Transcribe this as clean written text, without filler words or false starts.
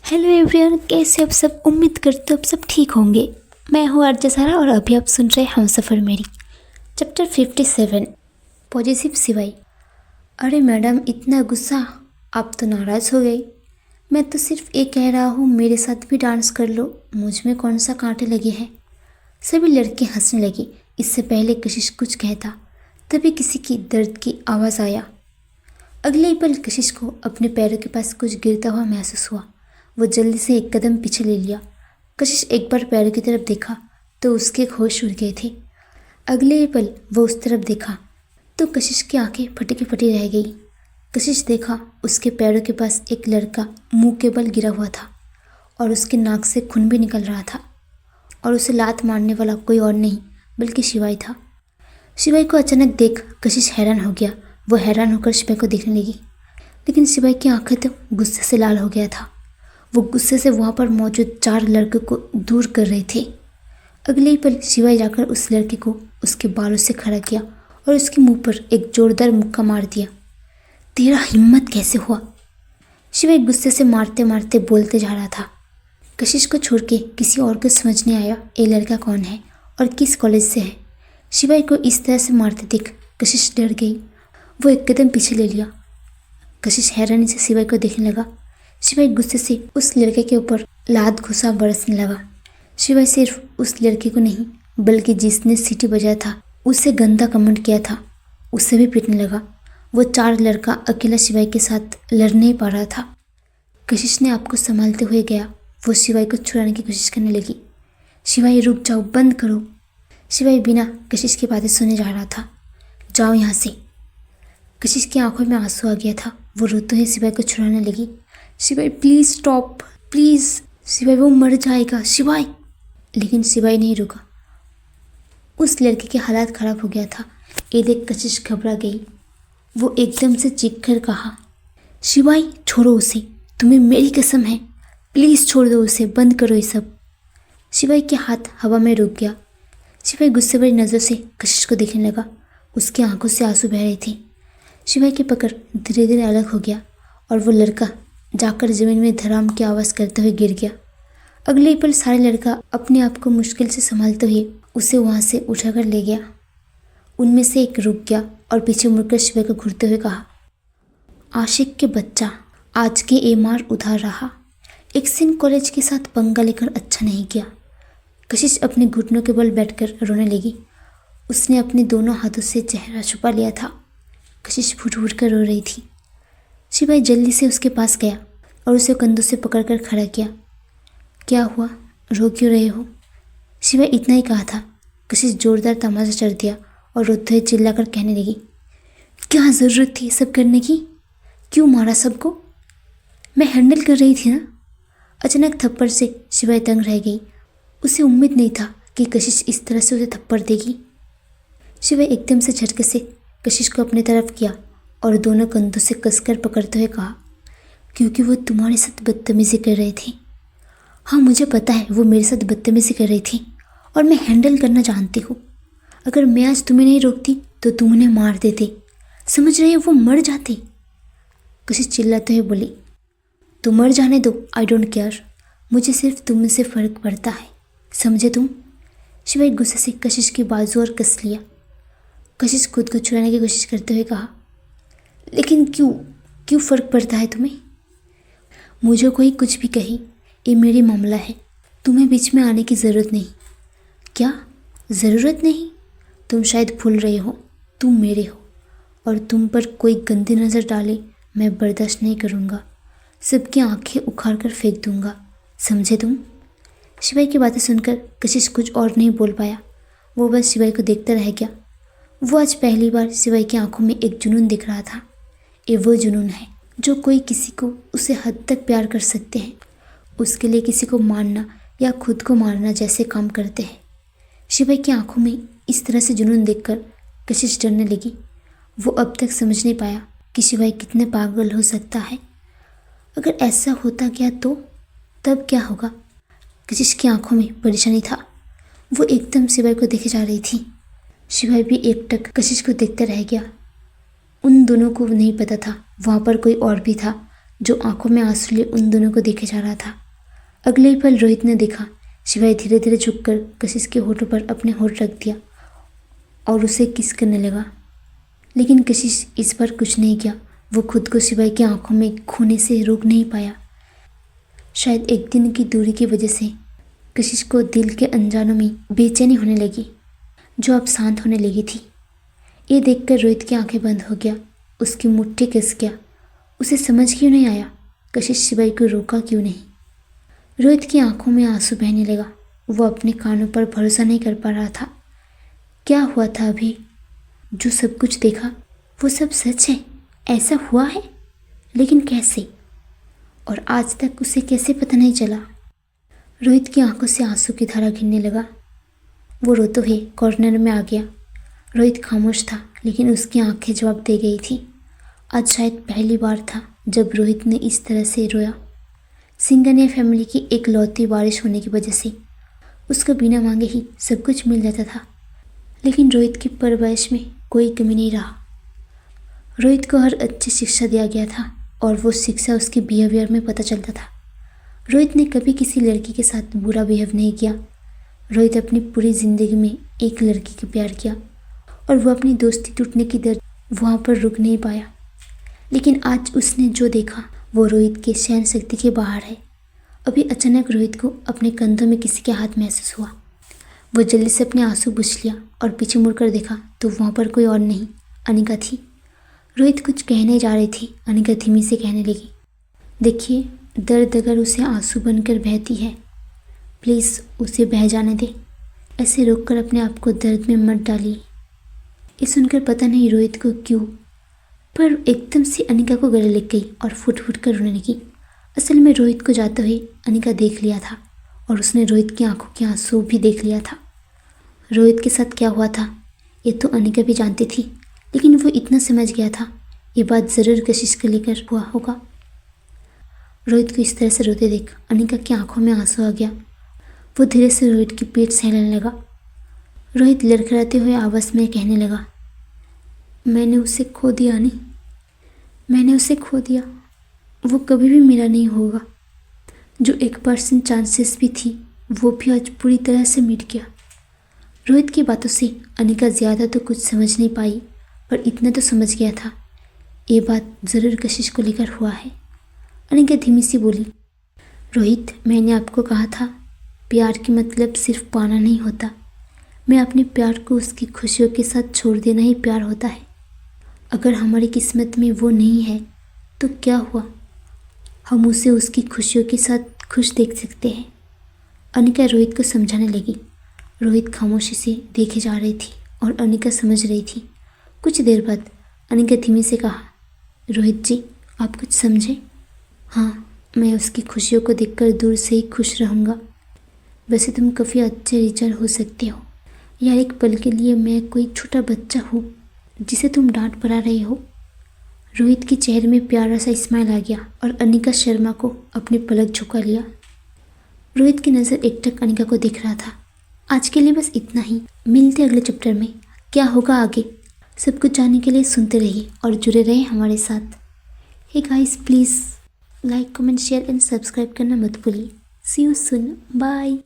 Hello everyone, कैसे आप सब। उम्मीद करते हो आप सब ठीक होंगे। मैं हूँ आरजे सारा और अभी आप सुन रहे हम सफ़र मेरी। चैप्टर 57, पॉजिटिव सिवाय। अरे मैडम, इतना गुस्सा, आप तो नाराज़ हो गई। मैं तो सिर्फ ये कह रहा हूँ मेरे साथ भी डांस कर लो, मुझ में कौन सा कांटे लगे हैं। सभी लड़के हंसने लगे। इससे पहले कशिश कुछ कहता तभी किसी की दर्द की आवाज़ आया। अगले ही पल कशिश को अपने पैरों के पास कुछ गिरता हुआ महसूस हुआ। वो जल्दी से एक कदम पीछे ले लिया। कशिश एक बार पैरों की तरफ देखा तो उसके होश उड़ गए थे। अगले ही पल वो उस तरफ देखा तो कशिश की आंखें फटी की फटी रह गई। कशिश देखा उसके पैरों के पास एक लड़का मुंह के बल गिरा हुआ था और उसके नाक से खून भी निकल रहा था। और उसे लात मारने वाला कोई और नहीं बल्कि शिवाई था। शिवाई को अचानक देख कशिश हैरान हो गया। वो हैरान होकर शिवाई को देखने लगी, लेकिन शिवाई की आंखें तो गुस्से से लाल हो गया था। वो गुस्से से वहाँ पर मौजूद 4 लड़कों को दूर कर रहे थे। अगले ही पल शिवाई जाकर उस लड़के को उसके बालों से खड़ा किया और उसके मुंह पर एक जोरदार मुक्का मार दिया। तेरा हिम्मत कैसे हुआ? शिवाई गुस्से से मारते मारते बोलते जा रहा था। कशिश को छोड़ के किसी और को समझ नहीं आया ये लड़का कौन है और किस कॉलेज से है। शिवाई को इस तरह से मारते देख कशिश डर गई। वो एक कदम पीछे ले लिया। कशिश हैरानी से शिवाई को देखने लगा। शिवाई गुस्से से उस लड़के के ऊपर लात घुसा बरसने लगा। शिवाई सिर्फ उस लड़के को नहीं बल्कि जिसने सीटी बजाया था उसे गंदा कमेंट किया था उसे भी पीटने लगा। वो 4 लड़का अकेला शिवाई के साथ लड़ नहीं पा रहा था। कशिश ने आपको संभालते हुए गया। वो शिवाई को छुड़ाने की कोशिश करने लगी। शिवाई रुक जाओ, बंद करो। शिवाई बिना कशिश की बातें सुने जा रहा था। जाओ यहाँ से। कशिश की आंखों में आंसू आ गया था। वो रोते हुए शिवाई को छुड़ाने लगी। Shivai please stop, please. Shivai वो मर जाएगा, शिवाई। लेकिन शिवाई नहीं रुका। उस लड़के के हालात ख़राब हो गया था। ये देख कशिश घबरा गई। वो एकदम से चीख कर कहा, शिवाई छोड़ो उसे, तुम्हें मेरी कसम है, प्लीज़ छोड़ दो उसे, बंद करो ये सब। शिवाई के हाथ हवा में रुक गया। शिवाई गुस्से भरी नज़र से कशिश को देखने लगा। उसकी आंखों से आंसू बह रहे थे। शिवाई की पकड़ धीरे धीरे अलग हो गया और वो लड़का जाकर ज़मीन में धड़ाम की आवाज़ करते हुए गिर गया। अगले ही पल सारे लड़का अपने आप को मुश्किल से संभालते हुए उसे वहाँ से उठाकर ले गया। उनमें से एक रुक गया और पीछे मुड़कर शिवाई को घूरते हुए कहा, आशिक के बच्चा, आज के ये मार उधार रहा। एक सिंह कॉलेज के साथ पंगा लेकर अच्छा नहीं किया। कशिश अपने घुटनों के बल बैठकर रोने लगी। उसने अपने दोनों हाथों से चेहरा छुपा लिया था। कशिश फूट फूट कर रो रही थी। शिवाई जल्दी से उसके पास गया और उसे कंधों से पकड़कर खड़ा किया। क्या हुआ, रो क्यों रहे हो? शिवाई इतना ही कहा था। कशिश जोरदार तमाचा चढ़ दिया और रोते हुए चिल्लाकर कहने लगी, क्या ज़रूरत थी सब करने की? क्यों मारा सबको? मैं हैंडल कर रही थी ना। अचानक थप्पड़ से शिवाई तंग रह गई। उसे उम्मीद नहीं था कि कशिश इस तरह से उसे थप्पड़ देगी। शिवाई एकदम से झटके से कशिश को अपनी तरफ किया और दोनों कंधों से कसकर पकड़ते हुए कहा, क्योंकि वो तुम्हारे साथ बदतमीज़ी कर रहे थे। हाँ, मुझे पता है वो मेरे साथ बदतमीज़ी कर रही थी और मैं हैंडल करना जानती हूँ। अगर मैं आज तुम्हें नहीं रोकती तो तुम उन्हें मार देते, समझ रहे हो, वो मर जाते। कशिश चिल्लाते हुए बोली, तो मर जाने दो, आई डोंट केयर। मुझे सिर्फ तुमसे फ़र्क पड़ता है, समझे तुम? शिवाई गुस्से से कशिश की बाजू और कस लिया। कशिश खुद को छुड़ाने की कोशिश करते हुए कहा, लेकिन क्यों फ़र्क पड़ता है तुम्हें? मुझे कोई कुछ भी कहे, ये मेरी मामला है, तुम्हें बीच में आने की ज़रूरत नहीं। क्या ज़रूरत नहीं? तुम शायद भूल रहे हो, तुम मेरे हो और तुम पर कोई गंदी नज़र डाले मैं बर्दाश्त नहीं करूँगा। सबकी आंखें उखाड़ कर फेंक दूँगा, समझे तुम? शिवाई की बातें सुनकर कशिश कुछ और नहीं बोल पाया। वो बस शिवाई को देखता रह गया। वो आज पहली बार शिवाई की आंखों में एक जुनून दिख रहा था। ये वो जुनून है जो कोई किसी को उसे हद तक प्यार कर सकते हैं, उसके लिए किसी को मारना या खुद को मारना जैसे काम करते हैं। शिवाई की आंखों में इस तरह से जुनून देखकर कशिश डरने लगी। वो अब तक समझ नहीं पाया कि शिवाई कितने पागल हो सकता है। अगर ऐसा होता गया तो तब क्या होगा? कशिश की आंखों में परेशानी था। वो एकदम शिवाई को देखे जा रही थी। शिवाई भी एकटक कशिश को देखता रह गया। उन दोनों को नहीं पता था वहाँ पर कोई और भी था जो आंखों में आंसू लिए उन दोनों को देखे जा रहा था। अगले ही पल रोहित ने देखा शिवाय धीरे धीरे झुककर कशिश के होठों पर अपने होठ रख दिया और उसे किस करने लगा। लेकिन कशिश इस पर कुछ नहीं किया। वो खुद को शिवाय की आंखों में खोने से रोक नहीं पाया। शायद एक दिन की दूरी की वजह से कशिश को दिल के अनजानों में बेचैनी होने लगी, जो अब शांत होने लगी थी। ये देखकर रोहित की आंखें बंद हो गया। उसकी मुट्ठी कस गया। उसे समझ क्यों नहीं आया कशिश शिवाय को रोका क्यों नहीं। रोहित की आंखों में आंसू बहने लगा। वो अपने कानों पर भरोसा नहीं कर पा रहा था। क्या हुआ था अभी? जो सब कुछ देखा वो सब सच है? ऐसा हुआ है? लेकिन कैसे? और आज तक उसे कैसे पता नहीं चला? रोहित की आंखों से आंसू की धारा गिरने लगा। वो रोते हुए कॉर्नर में आ गया। रोहित खामोश था, लेकिन उसकी आंखें जवाब दे गई थी। आज शायद पहली बार था जब रोहित ने इस तरह से रोया। सिंघानिया फैमिली की एक लौती बारिश होने की वजह से उसको बिना मांगे ही सब कुछ मिल जाता था, लेकिन रोहित की परवरिश में कोई कमी नहीं रहा। रोहित को हर अच्छी शिक्षा दिया गया था और वो शिक्षा उसके बिहेवियर में पता चलता था। रोहित ने कभी किसी लड़की के साथ बुरा बिहेव नहीं किया। रोहित अपनी पूरी ज़िंदगी में एक लड़की को प्यार किया और वो अपनी दोस्ती टूटने की दर्द वहाँ पर रुक नहीं पाया। लेकिन आज उसने जो देखा वो रोहित के सहन शक्ति के बाहर है। अभी अचानक रोहित को अपने कंधों में किसी के हाथ महसूस हुआ। वो जल्दी से अपने आंसू पोंछ लिया और पीछे मुड़कर देखा तो वहाँ पर कोई और नहीं, अनिका थी। रोहित कुछ कहने जा रही थी। अनिका धीमी से कहने लगी, देखिए, दर्द अगर उसे आंसू बनकर बहती है, प्लीज़ उसे बह जाने दे। ऐसे रोककर अपने आप को दर्द में मत डालिए। ये सुनकर पता नहीं रोहित को क्यों, पर एकदम से अनिका को गले लग गई और फुट फुट कर रोने लगी। असल में रोहित को जाते हुए अनिका देख लिया था और उसने रोहित की आंखों के आंसू भी देख लिया था। रोहित के साथ क्या हुआ था ये तो अनिका भी जानती थी, लेकिन वो इतना समझ गया था ये बात ज़रूर कशिश को लेकर हुआ होगा। रोहित को इस तरह से रोते देख अनिका की आंखों में आंसू आ गया। वो धीरे से रोहित की पीठ सहलाने लगा। रोहित लड़खड़ाते हुए आवाज़ में कहने लगा, मैंने उसे खो दिया नहीं, मैंने उसे खो दिया। वो कभी भी मेरा नहीं होगा। जो 1% चांसेस भी थी वो भी आज पूरी तरह से मिट गया। रोहित की बातों से अनिका ज़्यादा तो कुछ समझ नहीं पाई, पर इतना तो समझ गया था ये बात ज़रूर कशिश को लेकर हुआ है। अनिका धीमी सी बोली, रोहित, मैंने आपको कहा था प्यार की मतलब सिर्फ पाना नहीं होता। मैं अपने प्यार को उसकी खुशियों के साथ छोड़ देना ही प्यार होता है। अगर हमारी किस्मत में वो नहीं है तो क्या हुआ, हम उसे उसकी खुशियों के साथ खुश देख सकते हैं। अनिका रोहित को समझाने लगी। रोहित खामोशी से देखे जा रही थी और अनिका समझ रही थी। कुछ देर बाद अनिका धीमे से कहा, रोहित जी, आप कुछ समझे? हाँ, मैं उसकी खुशियों को देखकर दूर से ही खुश रहूँगा। वैसे तुम काफ़ी अच्छे टीचर हो सकते हो यार, एक पल के लिए मैं कोई छोटा बच्चा हूँ जिसे तुम डांट पड़ा रहे हो। रोहित के चेहरे में प्यारा सा स्माइल आ गया और अनिका शर्मा को अपनी पलक झुका लिया। रोहित की नज़र एकटक अनिका को देख रहा था। आज के लिए बस इतना ही। मिलते अगले चैप्टर में। क्या होगा आगे सब कुछ जानने के लिए सुनते रहिए और जुड़े रहे हमारे साथ। Hey guys, please like, comment, share and subscribe करना मत भूलिए। See you soon. बाय।